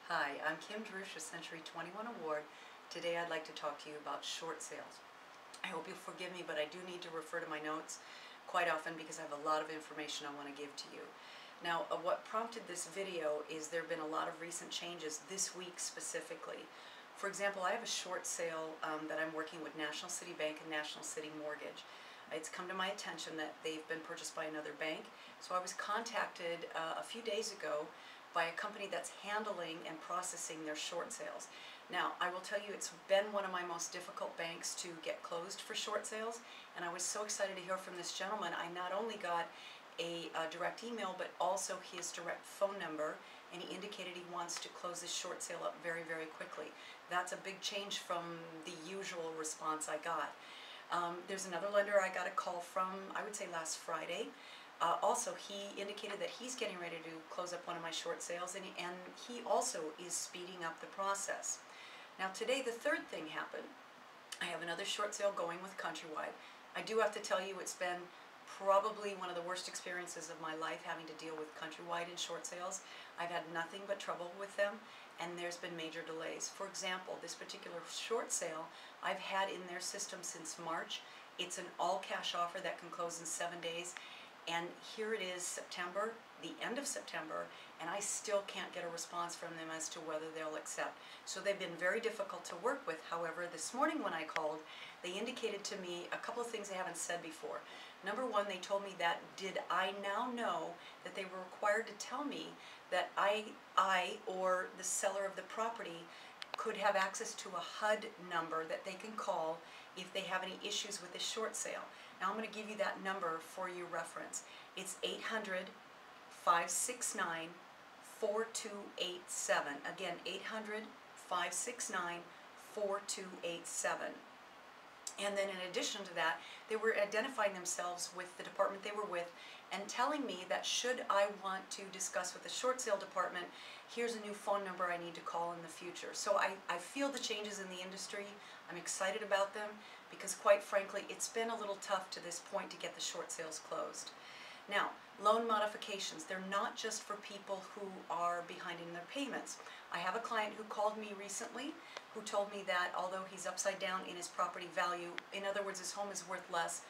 Hi, I'm Kim Drusch, a Century 21 Award. Today I'd like to talk to you about short sales. I hope you'll forgive me, but I do need to refer to my notes quite often because I have a lot of information I want to give to you. Now, what prompted this video is there have been a lot of recent changes this week specifically. For example, I have a short sale that I'm working with National City Bank and National City Mortgage. It's come to my attention that they've been purchased by another bank, so I was contacted a few days ago by a company that's handling and processing their short sales. Now, I will tell you, it's been one of my most difficult banks to get closed for short sales, and I was so excited to hear from this gentleman. I not only got a direct email, but also his direct phone number, and he indicated he wants to close this short sale up very, very quickly. That's a big change from the usual response I got. There's another lender I got a call from, I would say last Friday. Also, he indicated that he's getting ready to close up one of my short sales, and he also is speeding up the process. Now today, the third thing happened. I have another short sale going with Countrywide. I do have to tell you, it's been probably one of the worst experiences of my life having to deal with Countrywide in short sales. I've had nothing but trouble with them, and there's been major delays. For example, this particular short sale I've had in their system since March. It's an all-cash offer that can close in 7 days. And here it is September, the end of September, and I still can't get a response from them as to whether they'll accept. So they've been very difficult to work with. However, this morning when I called, they indicated to me a couple of things they haven't said before. Number one, they told me that did I now know that they were required to tell me that I or the seller of the property could have access to a HUD number that they can call if they have any issues with this short sale. Now I'm going to give you that number for your reference. It's 800-569-4287. Again, 800-569-4287. And then in addition to that, they were identifying themselves with the department they were with and telling me that should I want to discuss with the short sale department, here's a new phone number I need to call in the future. So I feel the changes in the industry. I'm excited about them because quite frankly, it's been a little tough to this point to get the short sales closed. Now, loan modifications, they're not just for people who are behind in their payments. I have a client who called me recently who told me that although he's upside down in his property value, in other words, his home is worth less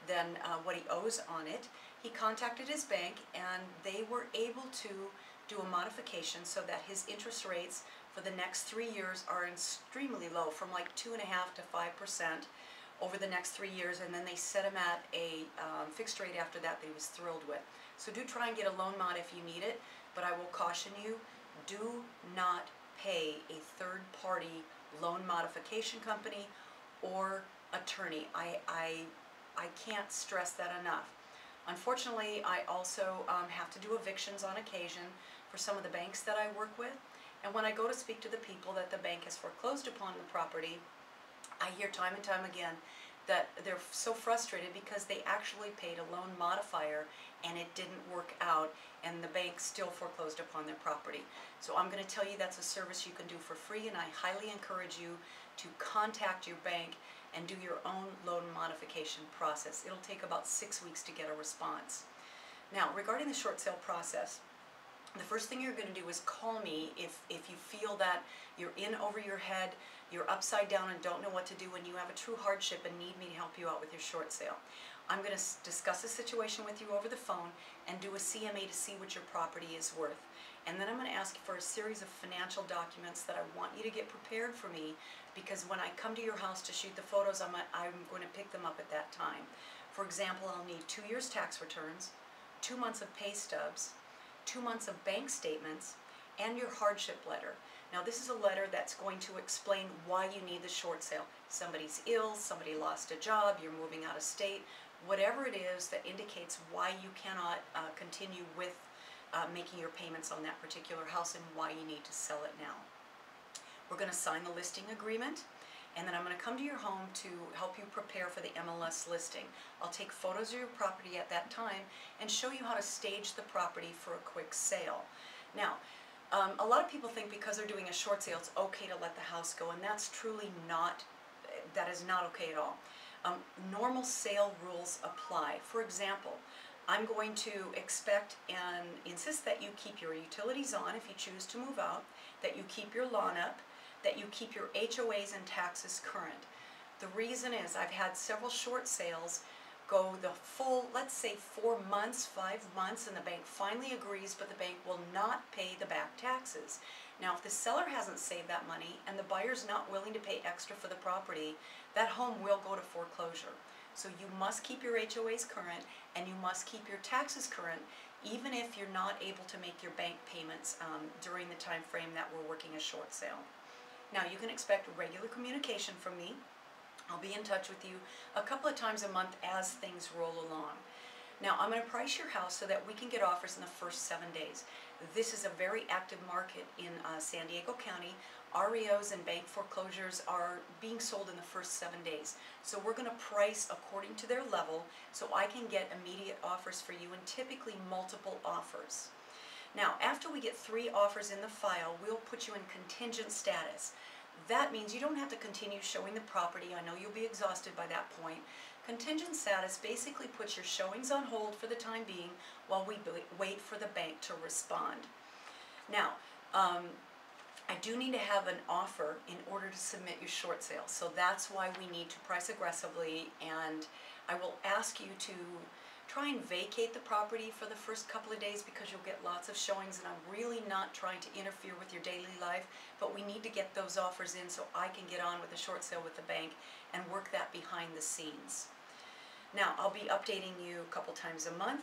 than what he owes on it, he contacted his bank and they were able to do a modification so that his interest rates for the next 3 years are extremely low, from like 2.5% to 5%. Over the next 3 years, and then they set him at a fixed rate after that he was thrilled with. So do try and get a loan mod if you need it, but I will caution you, do not pay a third-party loan modification company or attorney. I can't stress that enough. Unfortunately, I also have to do evictions on occasion for some of the banks that I work with, and when I go to speak to the people that the bank has foreclosed upon the property, I hear time and time again that they're so frustrated because they actually paid a loan modifier and it didn't work out and the bank still foreclosed upon their property. So I'm going to tell you that's a service you can do for free, and I highly encourage you to contact your bank and do your own loan modification process. It'll take about 6 weeks to get a response. Now, regarding the short sale process, the first thing you're going to do is call me if you feel that you're in over your head, you're upside down and don't know what to do, and you have a true hardship and need me to help you out with your short sale. I'm going to discuss the situation with you over the phone and do a CMA to see what your property is worth. And then I'm going to ask you for a series of financial documents that I want you to get prepared for me, because when I come to your house to shoot the photos, I'm going to pick them up at that time. For example, I'll need 2 years tax returns, 2 months of pay stubs, 2 months of bank statements, and your hardship letter. Now this is a letter that's going to explain why you need the short sale. Somebody's ill, somebody lost a job, you're moving out of state, whatever it is that indicates why you cannot continue with making your payments on that particular house and why you need to sell it now. We're going to sign the listing agreement, and then I'm going to come to your home to help you prepare for the MLS listing. I'll take photos of your property at that time and show you how to stage the property for a quick sale. Now, a lot of people think because they're doing a short sale it's okay to let the house go, and that's truly not, that is not okay at all. Normal sale rules apply. For example, I'm going to expect and insist that you keep your utilities on if you choose to move out, that you keep your lawn up, that you keep your HOAs and taxes current. The reason is I've had several short sales go the full, let's say 4 months, 5 months, and the bank finally agrees, but the bank will not pay the back taxes. Now, if the seller hasn't saved that money and the buyer's not willing to pay extra for the property, that home will go to foreclosure. So you must keep your HOAs current and you must keep your taxes current, even if you're not able to make your bank payments during the time frame that we're working a short sale. Now, you can expect regular communication from me. I'll be in touch with you a couple of times a month as things roll along. Now, I'm going to price your house so that we can get offers in the first 7 days. This is a very active market in San Diego County. REOs and bank foreclosures are being sold in the first 7 days. So we're going to price according to their level so I can get immediate offers for you, and typically multiple offers. Now, after we get 3 offers in the file, we'll put you in contingent status. That means you don't have to continue showing the property. I know you'll be exhausted by that point. Contingent status basically puts your showings on hold for the time being while we wait for the bank to respond. Now, I do need to have an offer in order to submit your short sale. So that's why we need to price aggressively, and I will ask you to try and vacate the property for the first couple of days because you'll get lots of showings, and I'm really not trying to interfere with your daily life, but we need to get those offers in so I can get on with the short sale with the bank and work that behind the scenes. Now, I'll be updating you a couple times a month.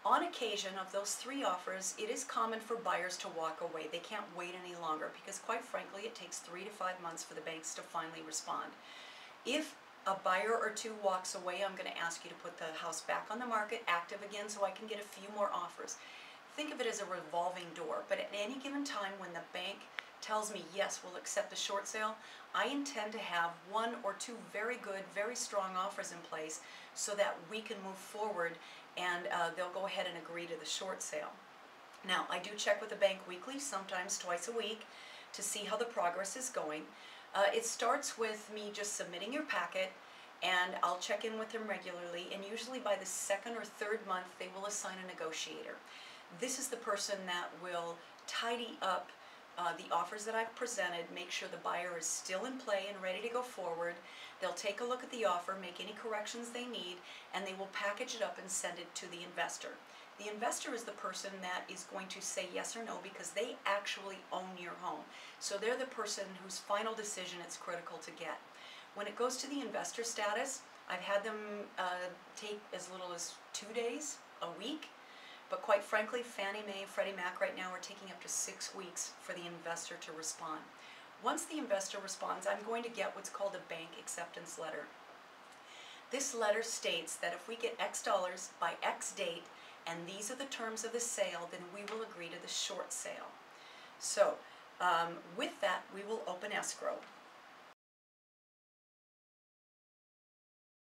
On occasion of those 3 offers, it is common for buyers to walk away. They can't wait any longer because, quite frankly, it takes 3 to 5 months for the banks to finally respond. If a buyer or 2 walks away, I'm going to ask you to put the house back on the market, active again, so I can get a few more offers. Think of it as a revolving door, but at any given time when the bank tells me, yes, we'll accept the short sale, I intend to have 1 or 2 very good, very strong offers in place so that we can move forward and they'll go ahead and agree to the short sale. Now, I do check with the bank weekly, sometimes twice a week, to see how the progress is going. It starts with me just submitting your packet, and I'll check in with them regularly, and usually by the 2nd or 3rd month they will assign a negotiator. This is the person that will tidy up the offers that I've presented, make sure the buyer is still in play and ready to go forward. They'll take a look at the offer, make any corrections they need, and they will package it up and send it to the investor. The investor is the person that is going to say yes or no because they actually own your home. So they're the person whose final decision it's critical to get. When it goes to the investor status, I've had them take as little as 2 days, a week. But quite frankly, Fannie Mae and Freddie Mac right now are taking up to 6 weeks for the investor to respond. Once the investor responds, I'm going to get what's called a bank acceptance letter. This letter states that if we get X dollars by X date, and these are the terms of the sale, then we will agree to the short sale. So with that, we will open escrow.